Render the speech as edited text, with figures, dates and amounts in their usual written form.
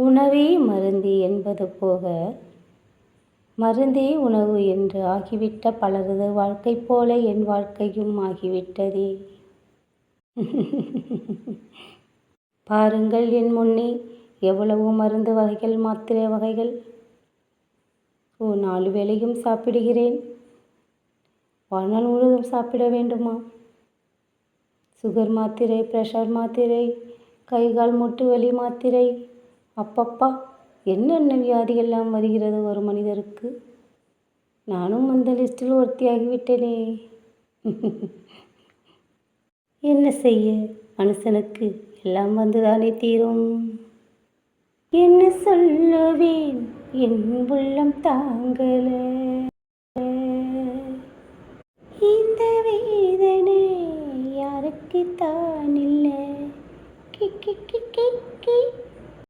உணவே மருந்து என்பது போக மருந்தே உணவு என்று ஆகிவிட்ட பலரது வாழ்க்கை போல என் வாழ்க்கையும் ஆகிவிட்டதே. பாருங்கள் என் முன்னே எவ்வளவோ மருந்து வகைகள், மாத்திரை வகைகள். 4 வேளையும் சாப்பிடுகிறேன். வாழ்நாள் முழுவதும் சாப்பிட வேண்டுமா? சுகர் மாத்திரை, ப்ரெஷர் மாத்திரை, கை கால் மூட்டு வலி மாத்திரை. அப்பப்பா, என்னென்ன வியாதியெல்லாம் வருகிறது ஒரு மனிதருக்கு. நானும் அந்த லிஸ்டில் ஒருத்தியாகிவிட்டேனே. என்ன செய்ய, மனுஷனுக்கு எல்லாம் வந்துதானே தீரும். என்ன சொல்லுவேன், என் உள்ளம் தாங்கல. இந்த வேதனை யாருக்கு தான் இல்லை. கி கி கி கி கி